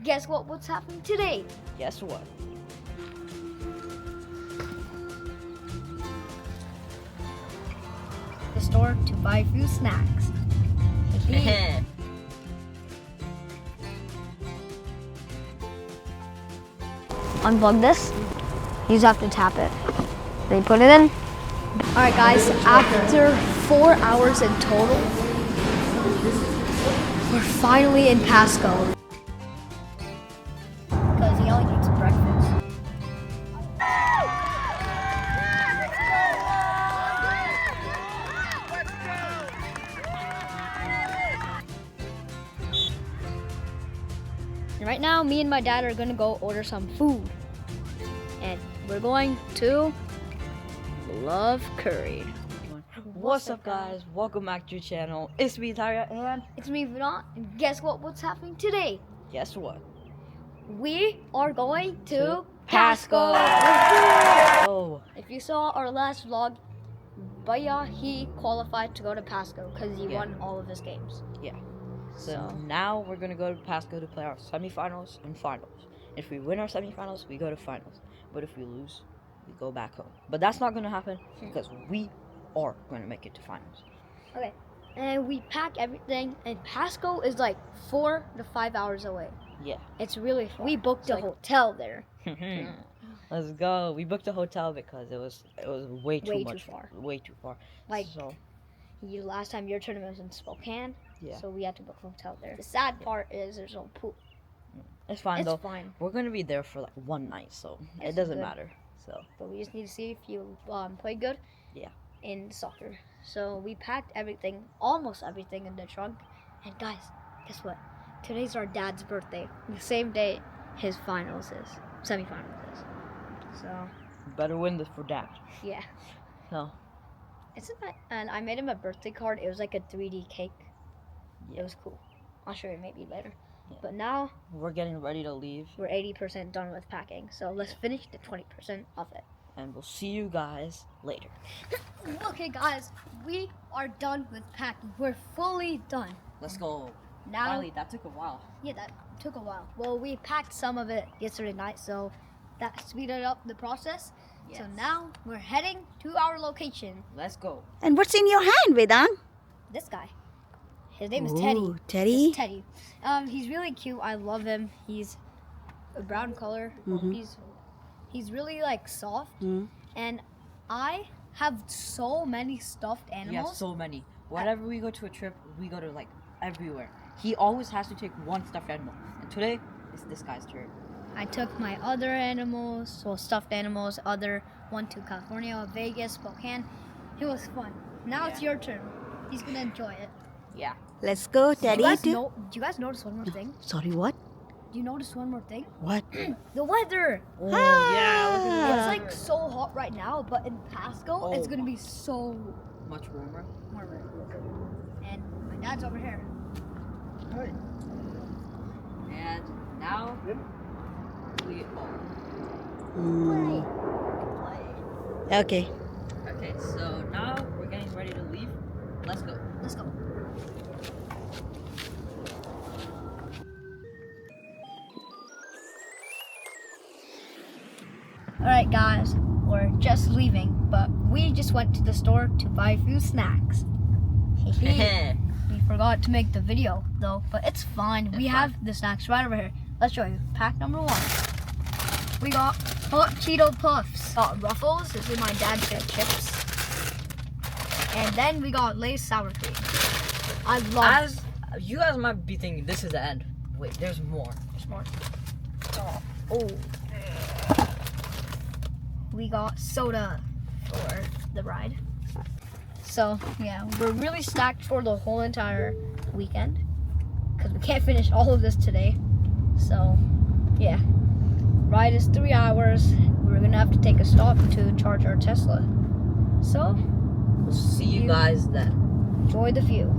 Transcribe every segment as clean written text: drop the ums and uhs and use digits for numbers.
guess what's happening today? Guess what? The store to buy a few snacks. Unplug this. You just have to tap it. Then you put it in. Alright guys, after 4 hours in total, we're finally in Pasco. Because he only eats breakfast. And right now, me and my dad are gonna go order some food. And we're going to Love Curry. What's up, guys? Welcome back to your channel. It's me, Dhairya, and It's me, Vinod. And guess what's happening today? guess what? We are going to To Pasco. Oh, If you saw our last vlog, Dhairya, he qualified to go to Pasco because he Yeah. won all of his games. yeah. So now we're gonna go to Pasco to play our semifinals and finals. If we win our semifinals, we go to finals. But if we lose, we go back home. But that's not gonna happen because we are gonna make it to finals. Okay. And we pack everything, and Pasco is like 4 to 5 hours away. Yeah. It's really far. We booked a like- hotel there. Let's go. We booked a hotel because it was way too Way too much. far. Way too far. Like, so last time your tournament was in Spokane, yeah, so we had to book a hotel there. The sad part is there's no pool. it's fine It's though. fine, We're gonna be there for like one night, so Yes, it doesn't good. matter. So but we just need to see if you play good. Yeah. In soccer. So we packed everything, almost everything, in the trunk. And guys, guess what? Today's our dad's birthday. The same day his semifinals is. So better win this for Dad. yeah. So And I made him a birthday card. It was like a 3D cake. Yeah. It was cool. I'll show you maybe later. Yeah. But now we're getting ready to leave, we're 80% done with packing. So let's finish the 20% of it. and we'll see you guys later. Okay guys, we are done with packing. We're fully done. Let's go. Now, Finally, that took a while. yeah, that took a while. Well, we packed some of it yesterday night, so that speeded up the process. So Yes. now we're heading to our location. Let's go. And what's in your hand, Vedant? This guy, his name is Teddy. Ooh, Teddy. It's Teddy. He's really cute. I love him. He's a brown color. Mhm. He's really like soft. Mm. And I have so many stuffed We have animals. so many. Whenever we go to a trip, we go to like everywhere. He always has to take one stuffed animal, and today it's this guy's turn. I took my other animals, well, stuffed animals, one to California, Vegas, Spokane. It was fun. Now it's Yeah. your turn. He's gonna enjoy it. Yeah. Let's go, Do Teddy. you guys notice one more thing? Sorry, what? Do you notice one more thing? What? The weather. Oh yeah. Look at It's like so hot right now, but in Pasco, it's Oh. gonna be so much warmer. warmer. And my dad's over here. And now we Mm. Okay. Okay, so now we're getting ready to leave. Let's go. Let's go. Alright guys, we're just leaving, but we just went to the store to buy a few snacks. We forgot to make the video though, but it's fine. We have the snacks right over here. Let's show you. Pack number 1. We got hot Cheeto Puffs. Got Ruffles. This is my dad's favorite chips. And then we got Lay's sour cream. I love As you guys might be thinking, this is the end. Wait, there's more. There's more. Oh. We got soda for the ride. So, yeah, we're really stacked for the whole entire weekend because we can't finish all of this today. So, yeah. Ride is 3 hours. We're going to have to take a stop to charge our Tesla. So, We'll see you guys then. enjoy the view.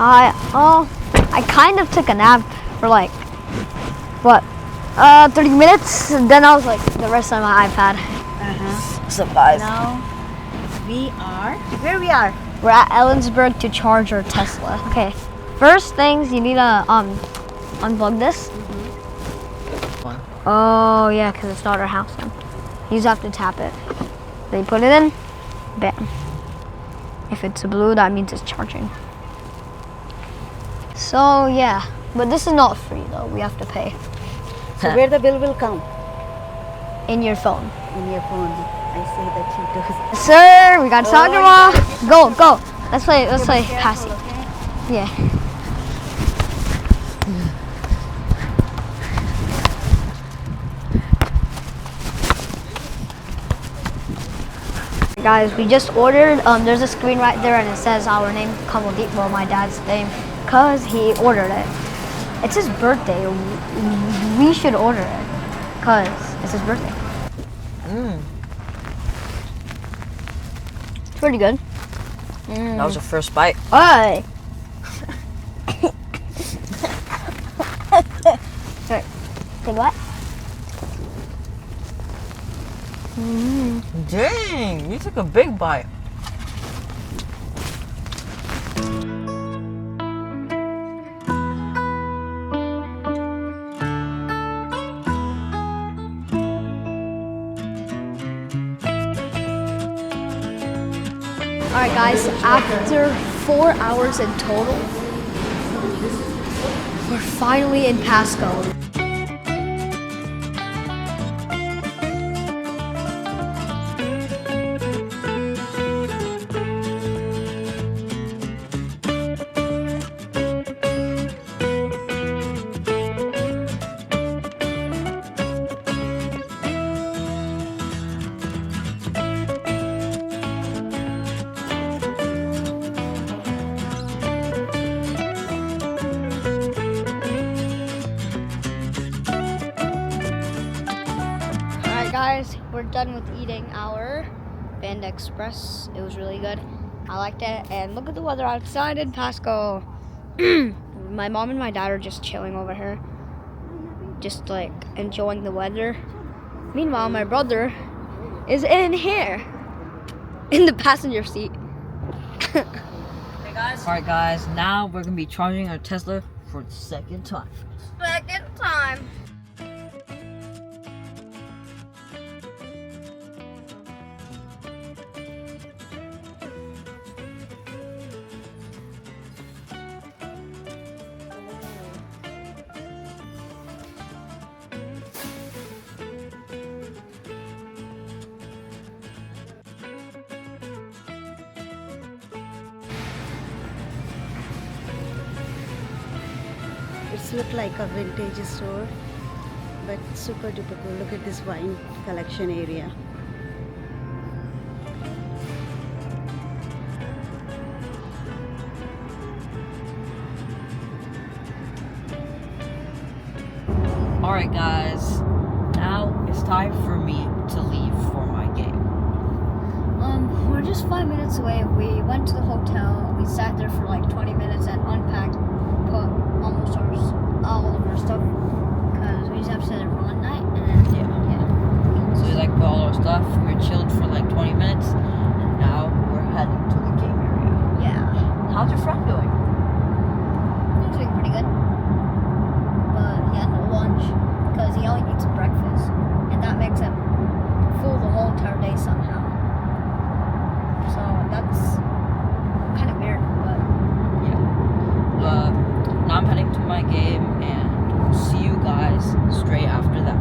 I kind of took a nap for like, what, 30 minutes, and then I was like, the rest on my iPad. Surprise. Now we are where we are. We're at Ellensburg to charge our Tesla. Okay, first things you need to unplug this. Oh yeah, because it's not our house then. You just have to tap it. Then you put it in, bam. If it's blue, that means it's charging. So yeah, but this is not free though. We have to pay So where the bill will come? in your phone. In your phone. I say that she does. Yes, sir, we got soccer ball. Go. Let's play passing. Yeah. Guys, we just ordered. There's a screen right there, and it says our name, Kamaldeep. Well, my dad's name, cause he ordered it. It's his birthday. We should order it, cause it's his birthday. It's pretty good. That was the first bite. Hey. Sorry. Take what? Dang, you took a big bite. Alright guys, after 4 hours in total, we're finally in Pasco. Guys, we're done with eating our Panda Express. It was really good. I liked it. And look at the weather outside in Pasco. My mom and my dad are just chilling over here, just like enjoying the weather. Meanwhile, my brother is in here in the passenger seat. Hey guys. Alright guys, now we're gonna be charging our Tesla for the second time. Second time. It's look like a vintage store, but super duper cool. Look at this wine collection area. Alright guys, now it's time for me to leave for my game. We're just 5 minutes away. We went to the hotel. We sat there for like 20 minutes and unpacked, put almost all of our stuff, because we just have to sit there for one night, and then yeah. So we like put all our stuff, we were chilled for like 20 minutes, and now we're heading to the game area. Yeah, How's your friend doing? he's doing pretty good, but he had no lunch because he only eats breakfast, and that makes him full the whole entire day somehow. So that's kind of weird, but Yeah. Now I'm heading to my game, and we'll see you guys straight after that.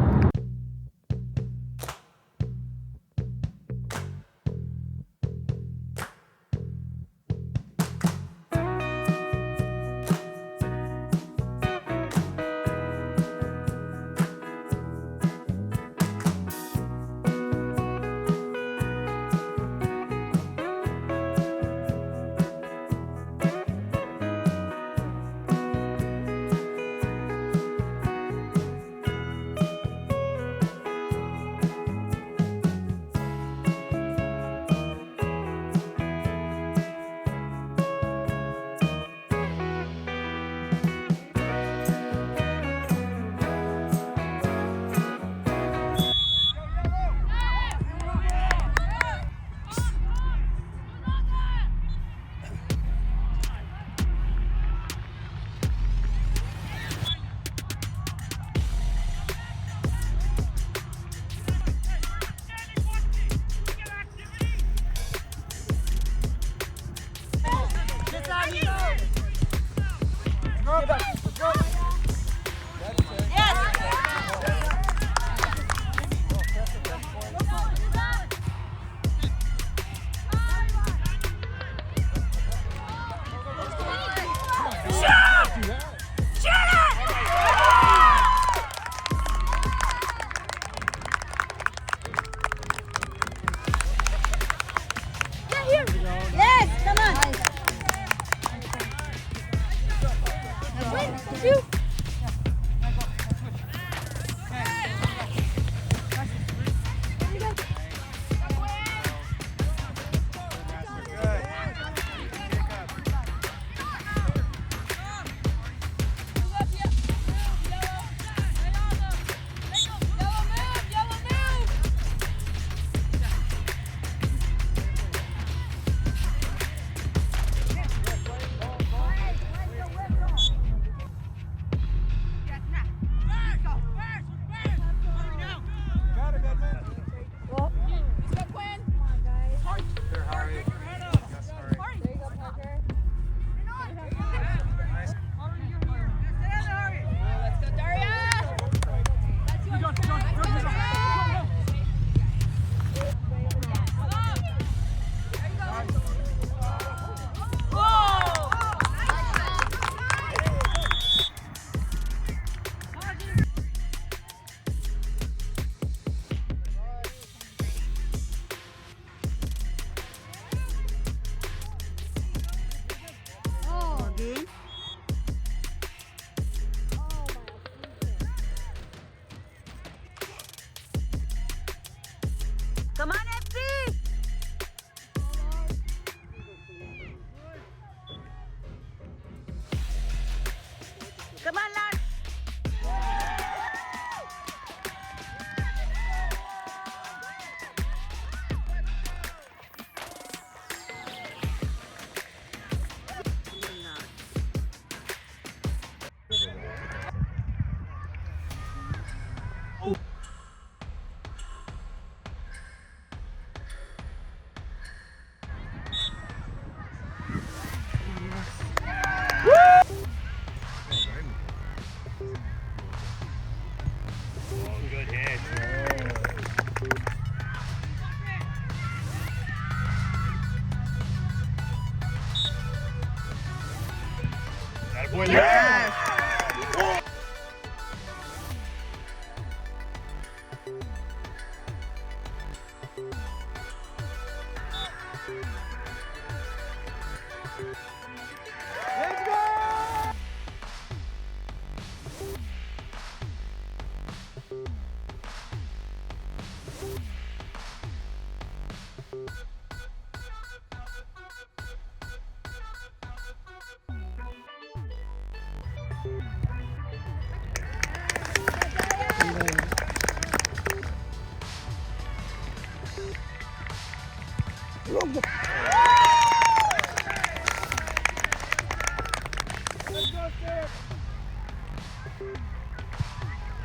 Yes.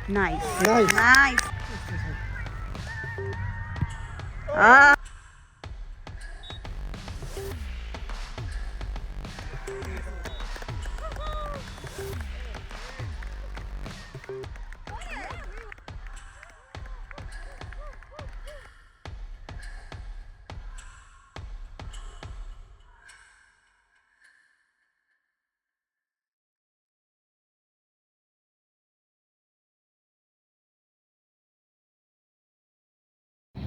Nice. Nice. Ah.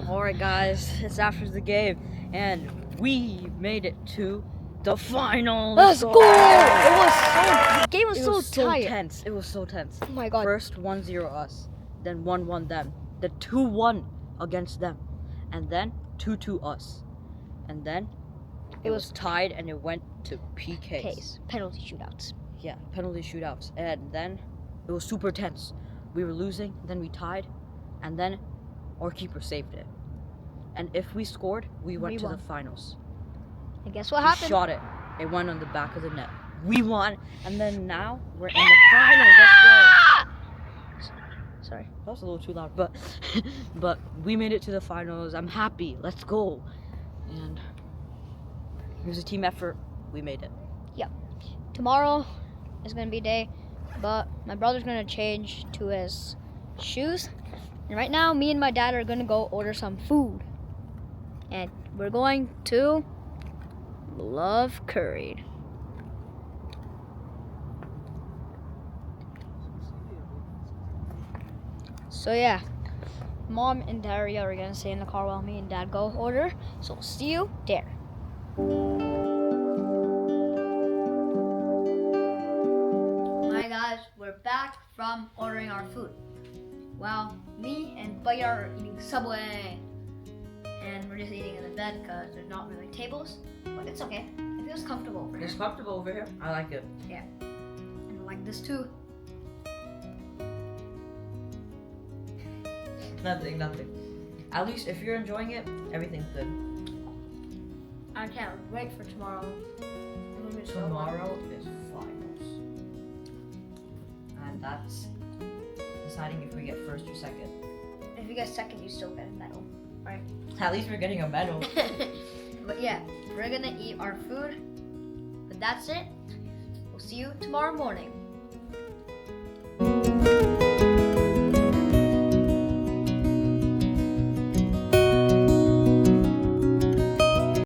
Alright guys, it's after the game and we made it to the final. Let's go! The game was It so was so tight. tense. It was so tense. Oh my god. First 1-0 us, then 1-1 them, then 2-1 against them, and then 2-2 us. And then it was tied and it went to PKs. Case. Penalty shootouts. Yeah, penalty shootouts. And then it was super tense. We were losing, then we tied, and then our keeper saved it. And if we scored, we went to won. the finals. And guess what We happened? shot it. It went on the back of the net. We won, and then now we're in the finals. Let's go. Sorry. That was a little too loud, but but we made it to the finals. I'm happy. Let's go. And it was a team effort. We made it. Tomorrow is gonna be a day, but my brother's gonna change to his shoes. And right now, me and my dad are gonna go order some food. And we're going to Love Curried. So yeah, Mom and Dhairya are gonna stay in the car while me and Dad go order. So we'll see you there. Hi guys, we're back from ordering our food. Well, me and Dhairya are eating Subway. And we're just eating in the bed because there's not really tables. But it's okay. It feels comfortable over here. It's comfortable over here. I like it. And I like this too. Nothing. At least if you're enjoying it, everything's good. I can't wait for tomorrow. Tomorrow is finals. And that's deciding if we get first or second. If you get second, you still get a medal, right? At least we're getting a medal. But yeah, we're gonna eat our food. But that's it. We'll see you tomorrow morning.